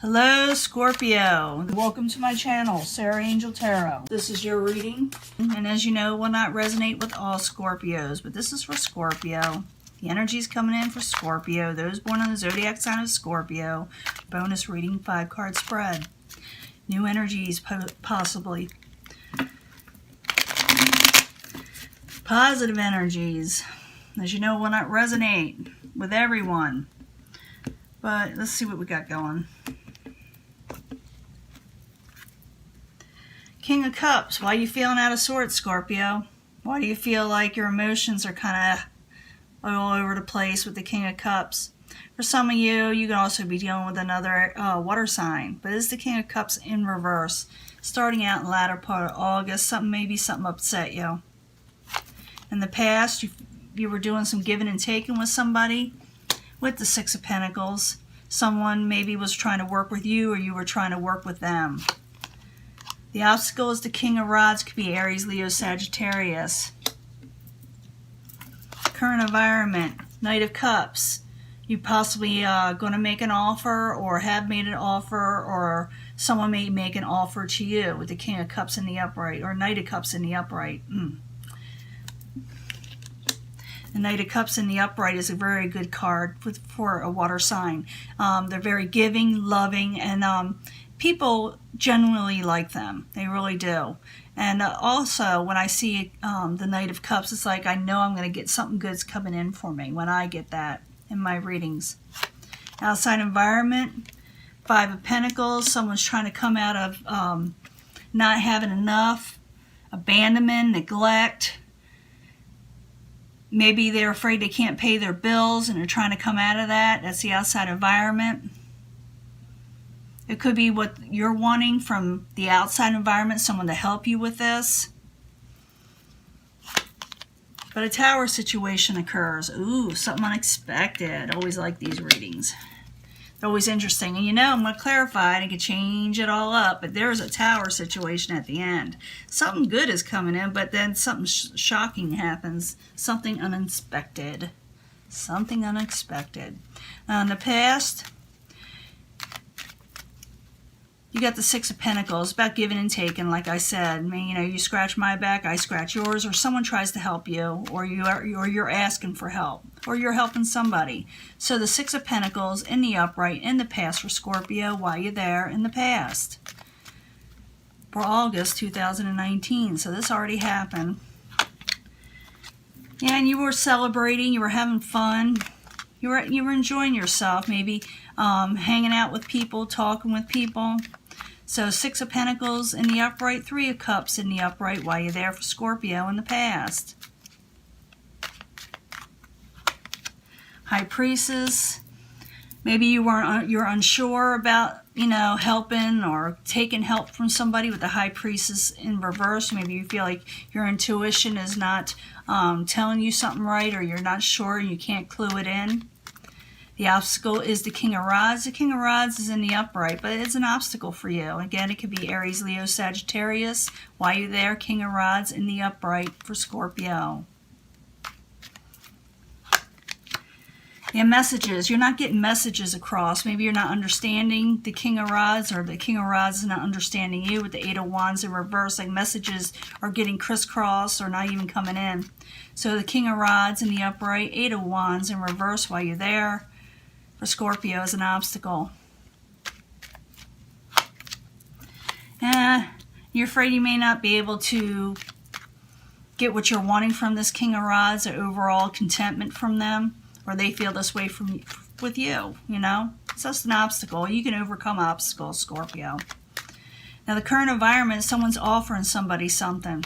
Hello Scorpio, welcome to my channel, Sarah Angel Tarot. This is your reading, and as you know, will not resonate with all Scorpios, but this is for Scorpio. The energy is coming in for Scorpio, those born on the zodiac sign of Scorpio. Bonus reading, 5-card spread. New energies, possibly. Positive energies, as you know, will not resonate with everyone. But let's see what we got going. King of Cups, why are you feeling out of sorts, Scorpio? Why do you feel like your emotions are kind of all over the place with the King of Cups? For some of you, you can also be dealing with another water sign, but it's the King of Cups in reverse. Starting out in the latter part of August, maybe something upset you. In the past, you were doing some giving and taking with somebody. With the Six of Pentacles, someone maybe was trying to work with you or you were trying to work with them. The obstacle is the King of Rods, could be Aries, Leo, Sagittarius. Current environment, Knight of Cups. You possibly going to make an offer or have made an offer, or someone may make an offer to you with the King of Cups in the upright or Knight of Cups in the upright. The Knight of Cups in the upright is a very good card for a water sign. They're very giving, loving, and people genuinely like them. They really do. And also, when I see the Knight of Cups, it's like I know I'm going to get something good's coming in for me when I get that in my readings. Outside environment, 5 of Pentacles. Someone's trying to come out of not having enough, abandonment, neglect. Maybe they're afraid they can't pay their bills and they're trying to come out of that. That's the outside environment. It could be what you're wanting from the outside environment, someone to help you with this. But a Tower situation occurs. Ooh, something unexpected. Always like these readings. They're always interesting. And you know, I'm going to clarify, and I can change it all up, but there's a Tower situation at the end. Something good is coming in, but then something shocking happens. Something unexpected. Something unexpected. Now, in the past, you got the Six of Pentacles, about giving and taking, like I said. I mean, you know, you scratch my back, I scratch yours, or someone tries to help you, or you're asking for help, or you're helping somebody. So the Six of Pentacles in the upright in the past for Scorpio, why you there in the past? For August 2019, so this already happened. Yeah, and you were celebrating, you were having fun, you were enjoying yourself, maybe hanging out with people, talking with people. So 6 of Pentacles in the upright, 3 of Cups in the upright while you're there for Scorpio in the past. High Priestess. Maybe you're unsure about, you know, helping or taking help from somebody with the High Priestess in reverse. Maybe you feel like your intuition is not telling you something right, or you're not sure and you can't clue it in. The obstacle is the King of Rods. The King of Rods is in the upright, but it's an obstacle for you. Again, it could be Aries, Leo, Sagittarius. While you're there, King of Rods in the upright for Scorpio. Yeah, messages. You're not getting messages across. Maybe you're not understanding the King of Rods, or the King of Rods is not understanding you with the 8 of Wands in reverse. Like messages are getting crisscrossed or not even coming in. So the King of Rods in the upright, 8 of Wands in reverse while you're there for Scorpio is an obstacle. You're afraid you may not be able to get what you're wanting from this King of Rods, or overall contentment from them, or they feel this way with you, you know? It's just an obstacle. You can overcome obstacles, Scorpio. Now, the current environment, someone's offering somebody something.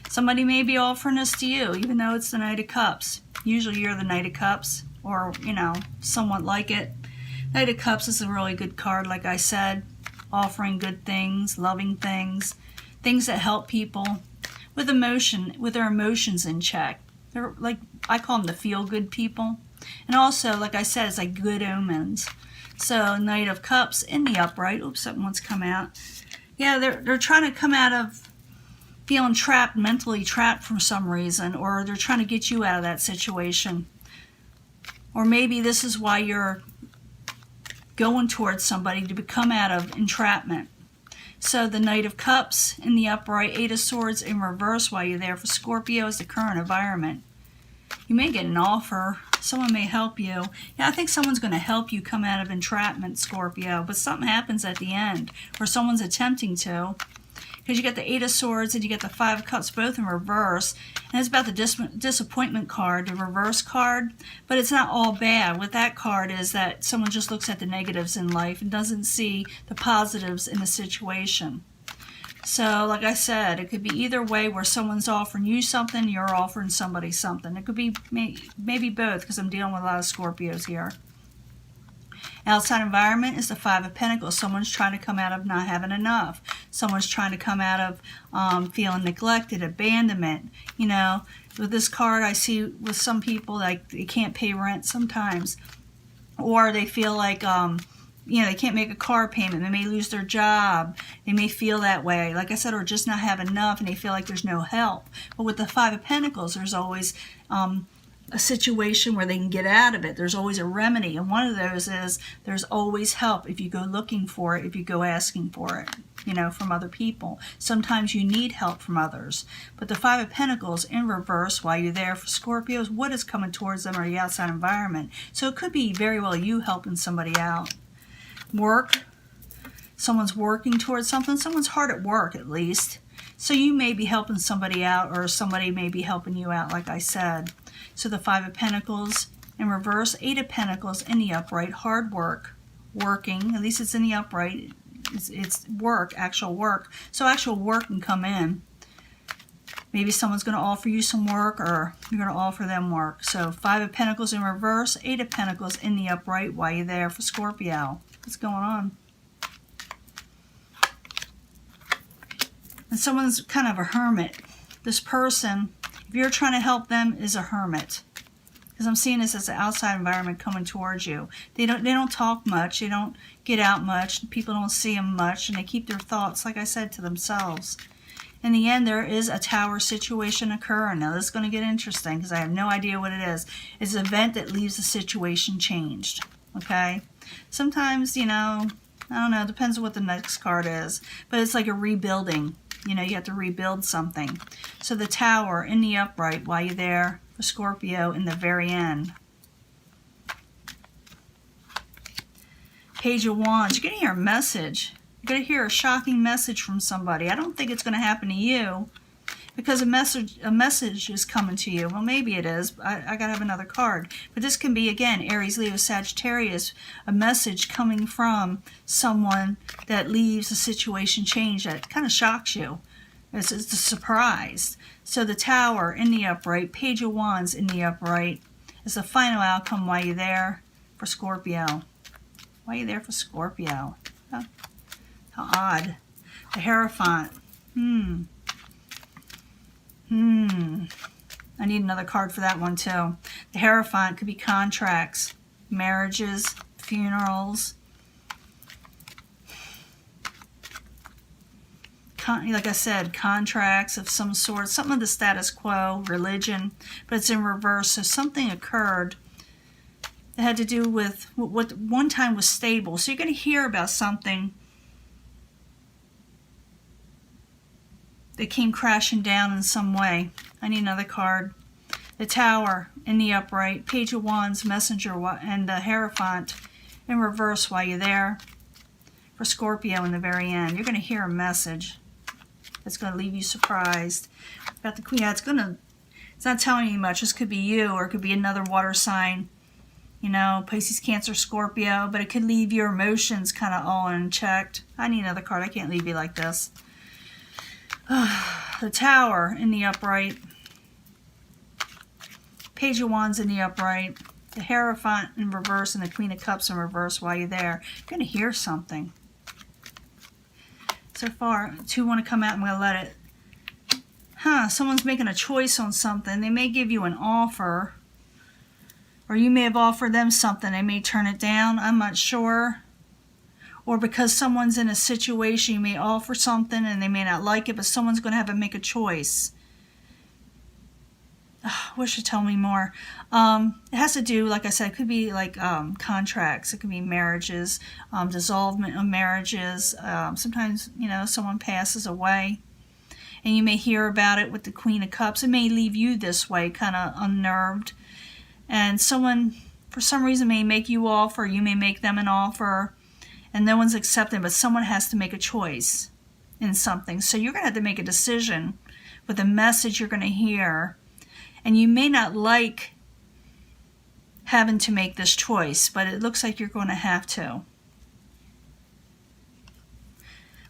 Somebody may be offering this to you, even though it's the Knight of Cups. Usually you're the Knight of Cups, or, you know, somewhat like it. Knight of Cups is a really good card, like I said. Offering good things, loving things, things that help people with emotion, with their emotions in check. They're like, I call them the feel-good people. And also, like I said, it's like good omens. So, Knight of Cups in the upright. Oops, something wants to come out. Yeah, they're trying to come out of feeling trapped, mentally trapped for some reason, or they're trying to get you out of that situation. Or maybe this is why you're going towards somebody to come out of entrapment. So the Knight of Cups in the upright, Eight of Swords in reverse while you're there for Scorpio is the current environment. You may get an offer. Someone may help you. Yeah, I think someone's going to help you come out of entrapment, Scorpio, but something happens at the end, or someone's attempting to. Because you get the Eight of Swords and you get the Five of Cups both in reverse. And it's about the disappointment card, the reverse card. But it's not all bad. With that card is that someone just looks at the negatives in life and doesn't see the positives in the situation. So, like I said, it could be either way where someone's offering you something, you're offering somebody something. It could be maybe both, because I'm dealing with a lot of Scorpios here. Outside environment is the Five of Pentacles. Someone's trying to come out of not having enough. Someone's trying to come out of feeling neglected, abandonment. You know, with this card, I see with some people, like, they can't pay rent sometimes. Or they feel like, you know, they can't make a car payment. They may lose their job. They may feel that way, like I said, or just not have enough, and they feel like there's no help. But with the Five of Pentacles, there's always a situation where they can get out of it. There's always a remedy, and one of those is there's always help if you go looking for it, if you go asking for it, you know, from other people. Sometimes you need help from others. But the Five of Pentacles in reverse while you're there for Scorpios, what is coming towards them or the outside environment? So it could be very well you helping somebody out. Work. Someone's working towards something. Someone's hard at work, at least. So you may be helping somebody out, or somebody may be helping you out, like I said. So the Five of Pentacles in reverse, Eight of Pentacles in the upright, hard work, working, at least it's in the upright, it's work, actual work. So actual work can come in. Maybe someone's going to offer you some work, or you're going to offer them work. So Five of Pentacles in reverse, Eight of Pentacles in the upright while you're there for Scorpio. What's going on? And someone's kind of a hermit. This person, if you're trying to help them, is a hermit. Because I'm seeing this as an outside environment coming towards you. They don't talk much. They don't get out much. People don't see them much. And they keep their thoughts, like I said, to themselves. In the end, there is a tower situation occurring. Now, this is going to get interesting because I have no idea what it is. It's an event that leaves the situation changed. Okay? Sometimes, you know, I don't know. It depends on what the next card is. But it's like a rebuilding. You know, you have to rebuild something. So the Tower in the upright while you're there for Scorpio in the very end. Page of Wands. You're going to hear a message. You're going to hear a shocking message from somebody. I don't think it's going to happen to you because a message is coming to you. Well, maybe it is. I got to have another card. But this can be, again, Aries, Leo, Sagittarius, a message coming from someone that leaves a situation changed that kind of shocks you. It's a surprise. So the Tower in the upright, Page of Wands in the upright is the final outcome while you're there for Scorpio. Why are you there for Scorpio? Huh? How odd. The Hierophant. I need another card for that one too. The Hierophant could be contracts, marriages, funerals. Like I said, contracts of some sort, something of the status quo, religion, but it's in reverse. So something occurred that had to do with what one time was stable. So you're going to hear about something that came crashing down in some way. I need another card. The Tower in the upright, Page of Wands, Messenger, and the Hierophant in reverse while you're there for Scorpio in the very end. You're going to hear a message that's going to leave you surprised. About the Queen, it's not telling you much. This could be you, or it could be another water sign. You know, Pisces, Cancer, Scorpio, but it could leave your emotions kind of all unchecked. I need another card. I can't leave you like this. The Tower in the upright, Page of Wands in the upright, the Hierophant in reverse, and the Queen of Cups in reverse while you're there. You're going to hear something. So far, two want to come out. I'm going to let it. Someone's making a choice on something. They may give you an offer, or you may have offered them something. They may turn it down. I'm not sure. Or because someone's in a situation, you may offer something and they may not like it, but someone's going to have to make a choice. wish it told me more. It has to do, like I said, it could be like contracts. It could be marriages, dissolvement of marriages. Sometimes, you know, someone passes away, and you may hear about it with the Queen of Cups. It may leave you this way, kind of unnerved. And someone, for some reason, may make you offer. You may make them an offer, and no one's accepting, but someone has to make a choice in something. So you're going to have to make a decision with the message you're going to hear. And you may not like having to make this choice, but it looks like you're going to have to.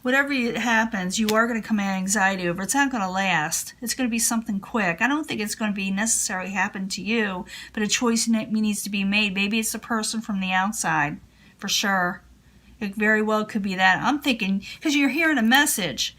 Whatever happens, you are going to come out of anxiety over. It's not going to last. It's going to be something quick. I don't think it's going to be necessarily happen to you, but a choice needs to be made. Maybe it's a person from the outside, for sure. It very well could be that. I'm thinking, because you're hearing a message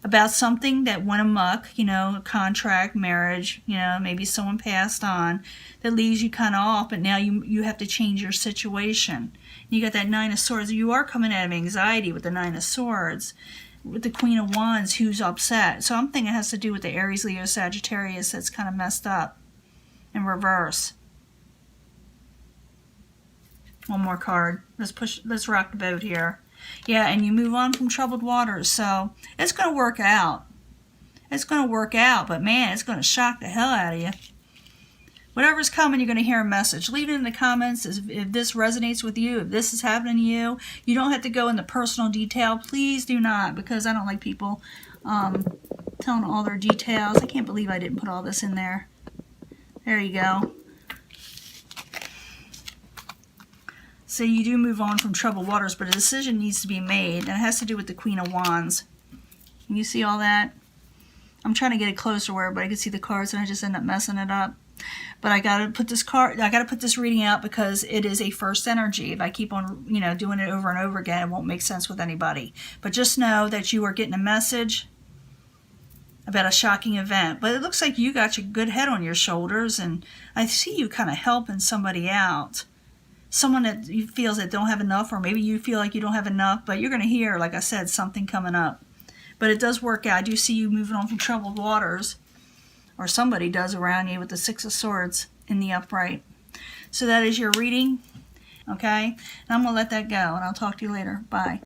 about something that went amok, you know, a contract, marriage, you know, maybe someone passed on, that leaves you kind of off, but now you have to change your situation. You got that Nine of Swords. You are coming out of anxiety with the Nine of Swords, with the Queen of Wands, who's upset. So I'm thinking it has to do with the Aries, Leo, Sagittarius that's kind of messed up in reverse. One more card. Let's rock the boat here. Yeah, and you move on from troubled waters. So it's going to work out. It's going to work out, but man, it's going to shock the hell out of you. Whatever's coming, you're going to hear a message. Leave it in the comments if this resonates with you, if this is happening to you. You don't have to go into personal detail. Please do not, because I don't like people telling all their details. I can't believe I didn't put all this in there. There you go. So you do move on from troubled waters, but a decision needs to be made, and it has to do with the Queen of Wands. Can you see all that? I'm trying to get it closer where everybody can see the cards, and I just end up messing it up. But I gotta put this reading out because it is a first energy. If I keep on, you know, doing it over and over again, it won't make sense with anybody. But just know that you are getting a message about a shocking event. But it looks like you got your good head on your shoulders, and I see you kind of helping somebody out. Someone that you feels that don't have enough, or maybe you feel like you don't have enough, but you're going to hear, like I said, something coming up. But it does work out. I do see you moving on from troubled waters, or somebody does around you with the Six of Swords in the upright. So that is your reading, okay? And I'm going to let that go, and I'll talk to you later. Bye.